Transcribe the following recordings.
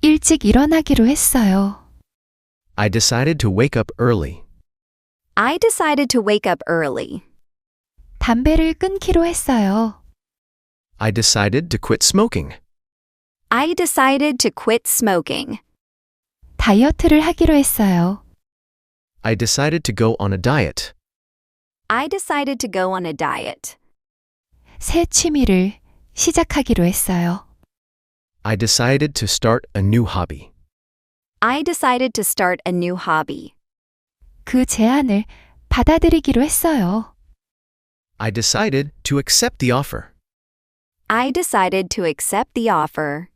일찍 일어나기로 했어요. I decided to wake up early. I decided to wake up early. 담배를 끊기로 했어요. I decided to quit smoking. I decided to quit smoking. 다이어트를 하기로 했어요. I decided to go on a diet. I decided to go on a diet. 새 취미를 시작하기로 했어요. I decided to start a new hobby. I decided to start a new hobby. 그 제안을 받아들이기로 했어요. I decided to accept the offer. I decided to accept the offer.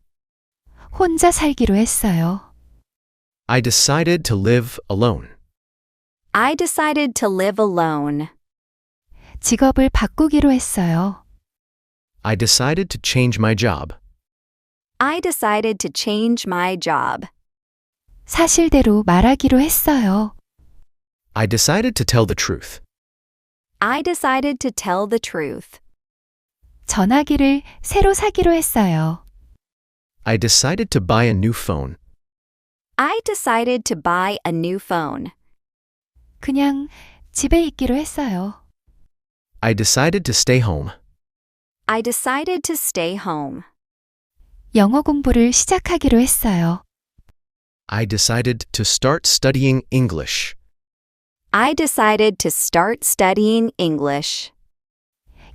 혼자 살기로 했어요. I decided to live alone. I decided to live alone. 직업을 바꾸기로 했어요. I decided to change my job. I decided to change my job. 사실대로 말하기로 했어요. I decided to tell the truth. I decided to tell the truth. 전화기를 새로 사기로 했어요. I decided to buy a new phone. I decided to buy a new phone. 그냥 집에 있기로 했어요. I decided to stay home. I decided to stay home. 영어 공부를 시작하기로 했어요. I decided to start studying English. I decided to start studying English.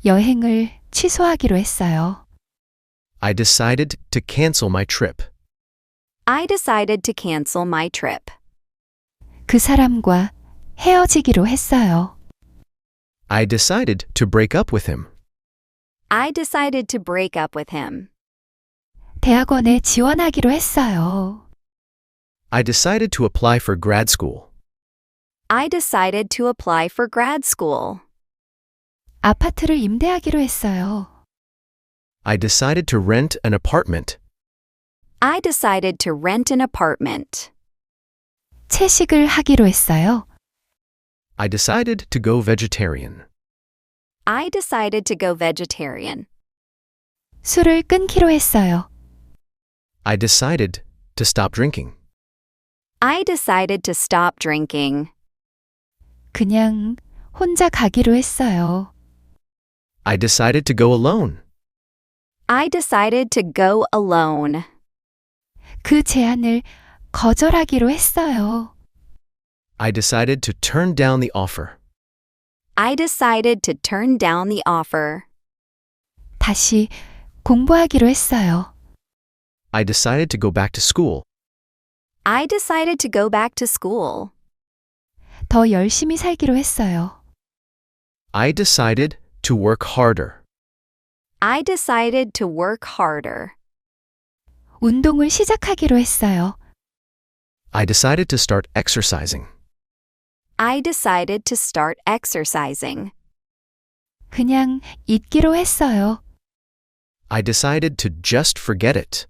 여행을 취소하기로 했어요. I decided to cancel my trip. I decided to cancel my trip. 그 사람과 헤어지기로 했어요. I decided to break up with him. I decided to break up with him. 대학원에 지원하기로 했어요. I decided to apply for grad school. I decided to apply for grad school. 아파트를 임대하기로 했어요. I decided to rent an apartment. I decided to rent an apartment. 채식을 하기로 했어요. I decided to go vegetarian. I decided to go vegetarian. 술을 끊기로 했어요. I decided to stop drinking. I decided to stop drinking. 그냥 혼자 가기로 했어요. I decided to go alone. I decided to go alone. 그 제안을 거절하기로 했어요. I decided to turn down the offer. I decided to turn down the offer. 다시 공부하기로 했어요. I decided to go back to school. I decided to go back to school. 더 열심히 살기로 했어요. I decided to work harder. I decided to work harder. 운동을 시작하기로 했어요. I decided to start exercising. I decided to start exercising. 그냥 잊기로 했어요. I decided to just forget it.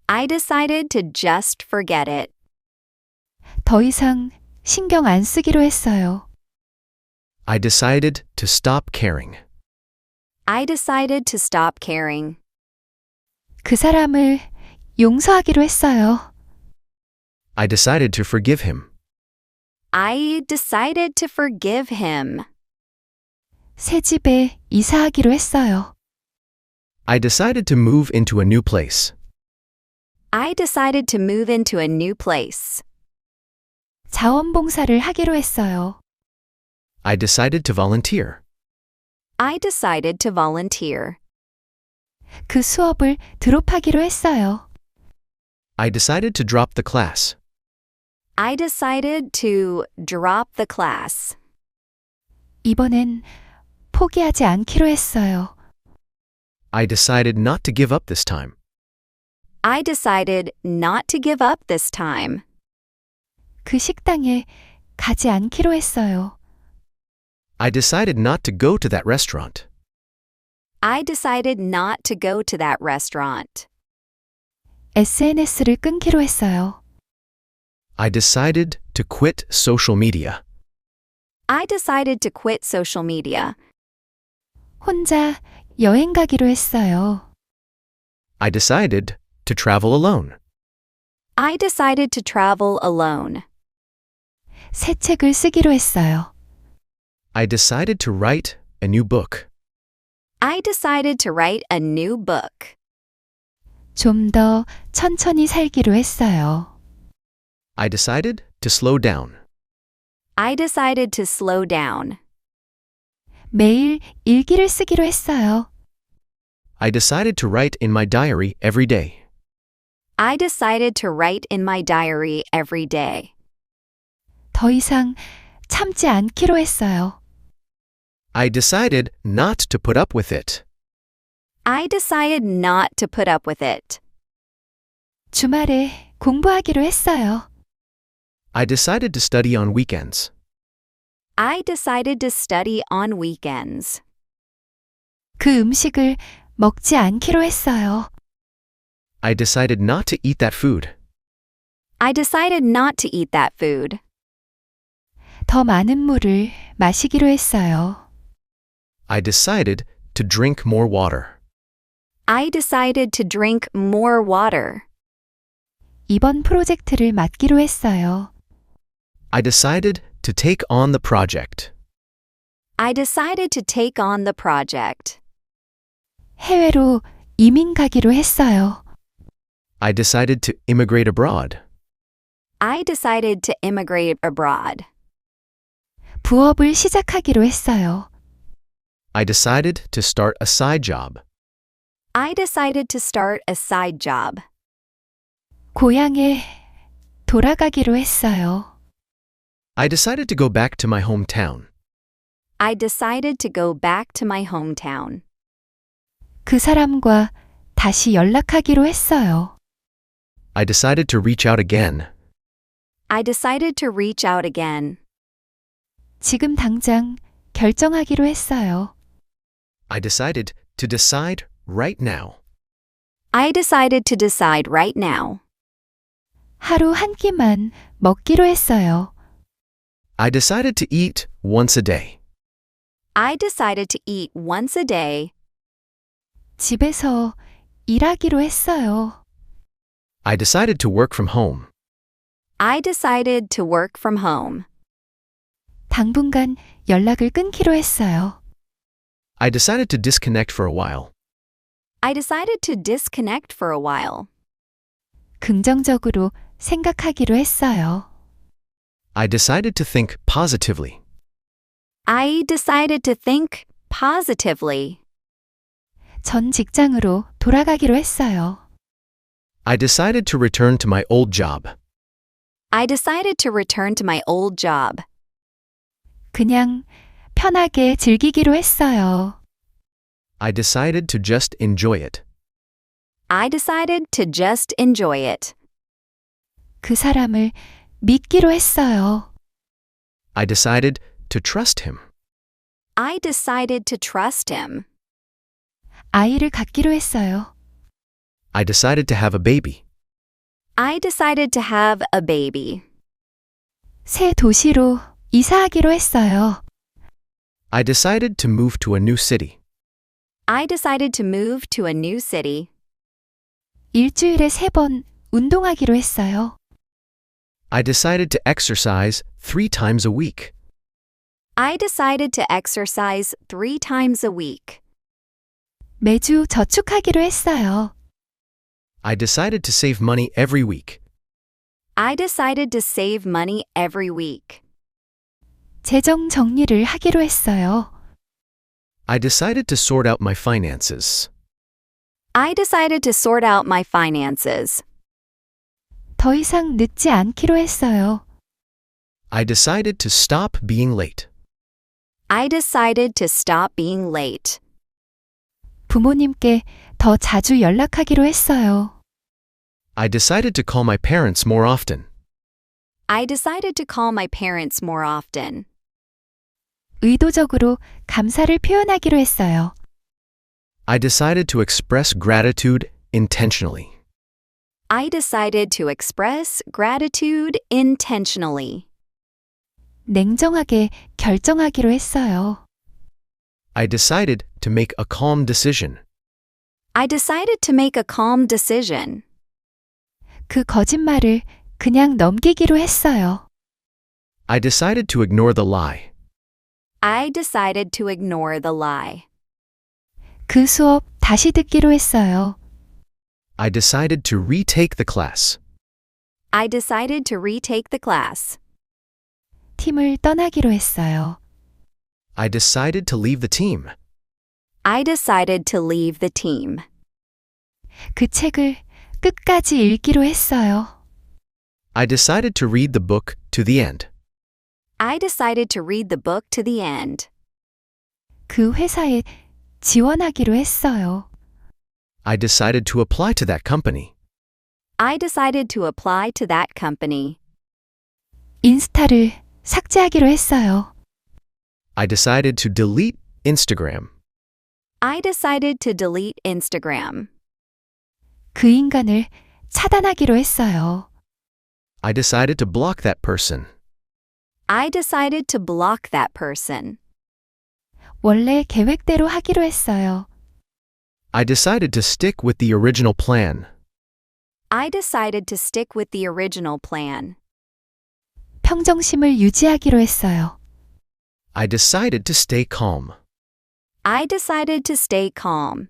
I decided to just forget it. 더 이상 신경 안 쓰기로 했어요. I decided to stop caring. I decided to stop caring. 그 사람을 용서하기로 했어요. I decided to forgive him. I decided to forgive him. 새 집에 이사하기로 했어요. I decided to move into a new place. I decided to move into a new place. 자원봉사를 하기로 했어요. I decided to volunteer. I decided to volunteer. 그 수업을 드롭하기로 했어요. I decided to drop the class. I decided to drop the class. 이번엔 포기하지 않기로 했어요. I decided not to give up this time. I decided not to give up this time. 그 식당에 가지 않기로 했어요. I decided not to go to that restaurant. I decided not to go to that restaurant. SNS를 끊기로 했어요. I decided to quit social media. I decided to quit social media. 혼자 여행 가기로 했어요. I decided to travel alone. I decided to travel alone. 새 책을 쓰기로 했어요. I decided to write a new book. I decided to write a new book. 좀 더 천천히 살기로 했어요. I decided to slow down. I decided to slow down. 매일 일기를 쓰기로 했어요. I decided to write in my diary every day. I decided to write in my diary every day. 더 이상 참지 않기로 했어요. I decided not to put up with it. I decided not to put up with it. 주말에 공부하기로 했어요. I decided to study on weekends. I decided to study on weekends. 그 음식을 먹지 않기로 했어요. I decided not to eat that food. I decided not to eat that food. 더 많은 물을 마시기로 했어요. I decided to drink more water. I decided to drink more water. 이번 프로젝트를 맡기로 했어요. I decided to take on the project. I decided to take on the project. 해외로 이민 가기로 했어요. I decided to immigrate abroad. I decided to immigrate abroad. 부업을 시작하기로 했어요. I decided to start a side job. I decided to start a side job. 고향에 돌아가기로 했어요. I decided to go back to my hometown. I decided to go back to my hometown. 그 사람과 다시 연락하기로 했어요. I decided to reach out again. I decided to reach out again. 지금 당장 결정하기로 했어요. I decided to decide right now. I decided to decide right now. 하루 한 끼만 먹기로 했어요. I decided to eat once a day. I decided to eat once a day. 집에서 일하기로 했어요. I decided to work from home. I decided to work from home. 당분간 연락을 끊기로 했어요. I decided to disconnect for a while. I decided to disconnect for a while. 긍정적으로 생각하기로 했어요. I decided to think positively. I decided to think positively. 전 직장으로 돌아가기로 했어요. I decided to return to my old job. I decided to return to my old job. 그냥 편하게 즐기기로 했어요. I decided to just enjoy it. I decided to just enjoy it. 그 사람을 믿기로 했어요. I decided to trust him. I decided to trust him. 아이를 갖기로 했어요. I decided to have a baby. I decided to have a baby. 새 도시로 이사하기로 했어요. I decided to move to a new city. I decided to move to a new city. 일주일에 3번 운동하기로 했어요. I decided to exercise 3 times a week. I decided to exercise 3 times a week. 매주 저축하기로 했어요. I decided to save money every week. I decided to save money every week. 재정 정리를 하기로 했어요. I decided to sort out my finances. I decided to sort out my finances. 더 이상 늦지 않기로 했어요. I decided to stop being late. I decided to stop being late. 부모님께 더 자주 연락하기로 했어요. I decided to call my parents more often. I decided to call my parents more often. 의도적으로 감사를 표현하기로 했어요. I decided to express gratitude intentionally. I decided to express gratitude intentionally. 냉정하게 결정하기로 했어요. I decided to make a calm decision. I decided to make a calm decision. 그 거짓말을 그냥 넘기기로 했어요. I decided to ignore the lie. I decided to ignore the lie. 그 수업 다시 듣기로 했어요. I decided to retake the class. I decided to retake the class. 팀을 떠나기로 했어요. I decided to leave the team. I decided to leave the team. 그 책을 끝까지 읽기로 했어요. I decided to read the book to the end. I decided to read the book to the end. 그 회사에 지원하기로 했어요. I decided to apply to that company. I decided to apply to that company. 인스타를 삭제하기로 했어요. I decided to delete Instagram. I decided to delete Instagram. 그 인간을 차단하기로 했어요. I decided to block that person. I decided to block that person. 원래 계획대로 하기로 했어요. I decided to stick with the original plan. I decided to stick with the original plan. 평정심을 유지하기로 했어요. I decided to stay calm. I decided to stay calm.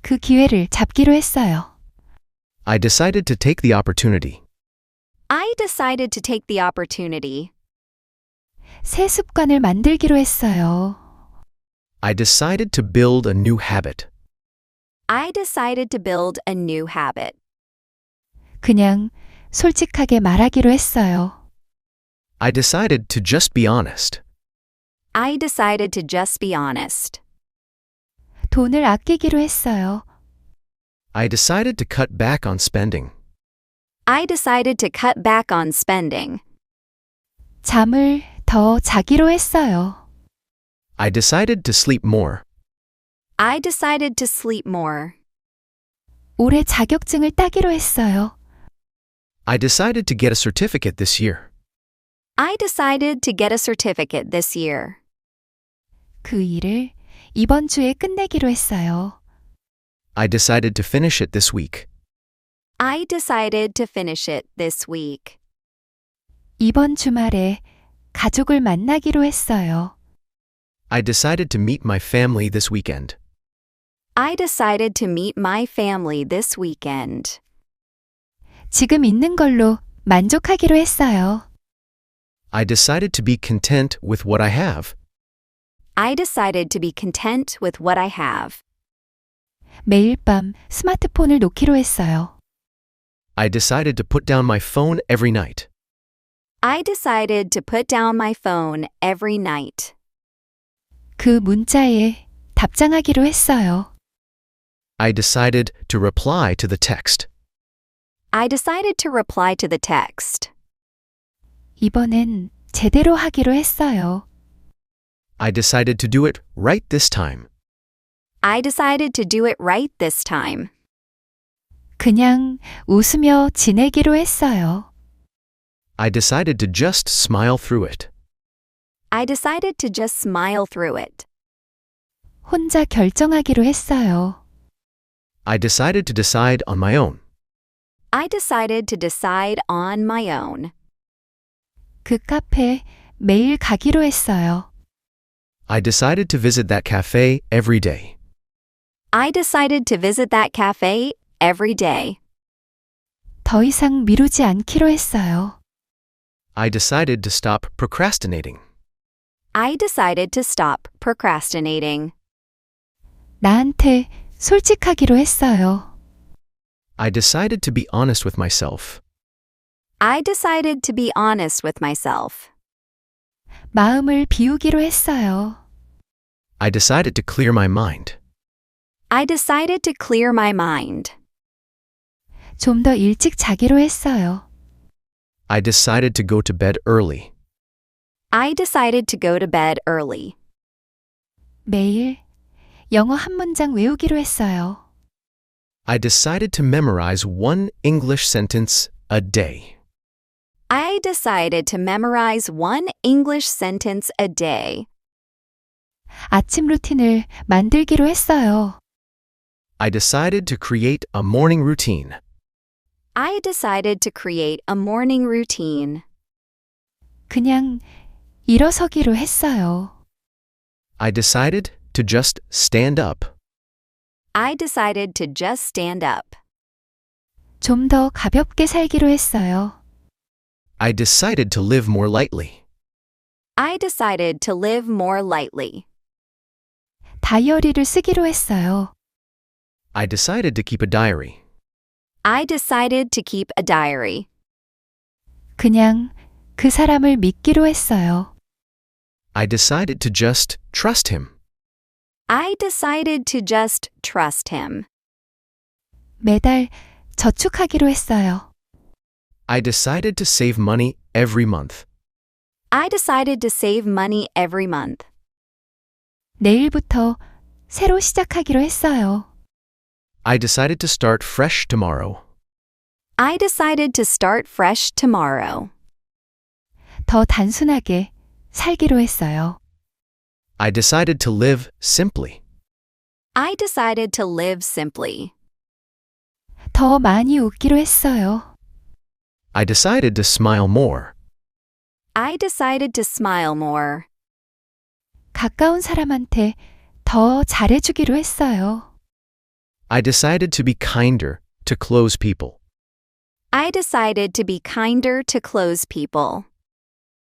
그 기회를 잡기로 했어요. I decided to take the opportunity. I decided to take the opportunity. 새 습관을 만들기로 했어요. I decided to build a new habit. I decided to build a new habit. 그냥 솔직하게 말하기로 했어요. I decided to just be honest. I decided to just be honest. 돈을 아끼기로 했어요. I decided to cut back on spending. I decided to cut back on spending. 잠을 더 자기로 했어요. I decided to sleep more. I decided to sleep more. 올해 자격증을 따기로 했어요. I decided to get a certificate this year. I decided to get a certificate this year. 그 일을 이번 주에 끝내기로 했어요. I decided to finish it this week. I decided to finish it this week. 이번 주말에 가족을 만나기로 했어요. I decided to meet my family this weekend. I decided to meet my family this weekend. 지금 있는 걸로 만족하기로 했어요. I decided to be content with what I have. I decided to be content with what I have. 매일 밤 스마트폰을 놓기로 했어요. I decided to put down my phone every night. I decided to put down my phone every night. 그 문자에 답장하기로 했어요. I decided to reply to the text. I decided to reply to the text. 이번엔 제대로 하기로 했어요. I decided to do it right this time. I decided to do it right this time. 그냥 웃으며 지내기로 했어요. I decided to just smile through it. I decided to just smile through it. 혼자 결정하기로 했어요. I decided to decide on my own. I decided to decide on my own. 그 카페 매일 가기로 했어요. I decided to visit that cafe every day. I decided to visit that cafe every day. 더 이상 미루지 않기로 했어요. I decided to stop procrastinating. I decided to stop procrastinating. 나한테 솔직하기로 했어요. I decided to be honest with myself. I decided to be honest with myself. 마음을 비우기로 했어요. I decided to clear my mind. I decided to clear my mind. 좀 더 일찍 자기로 했어요. I decided to go to bed early. I decided to go to bed early. 매일 영어 한 문장 외우기로 했어요. I decided to memorize one English sentence a day. I decided to memorize one English sentence a day. 아침 루틴을 만들기로 했어요. I decided to create a morning routine. I decided to create a morning routine. 그냥 일어서기로 했어요. I decided to just stand up. I decided to just stand up. 좀 더 가볍게 살기로 했어요. I decided to live more lightly. I decided to live more lightly. 다이어리를 쓰기로 했어요. I decided to keep a diary. I decided to keep a diary. 그냥 그 사람을 믿기로 했어요. I decided to just trust him. I decided to just trust him. 매달 저축하기로 했어요. I decided to save money every month. I decided to save money every month. 내일부터 새로 시작하기로 했어요. I decided to start fresh tomorrow. I decided to start fresh tomorrow. 더 단순하게 살기로 했어요. I decided to live simply. I decided to live simply. 더 많이 웃기로 했어요. I decided to smile more. I decided to smile more. 가까운 사람한테 더 잘해주기로 했어요. I decided to be kinder to close people. I decided to be kinder to close people.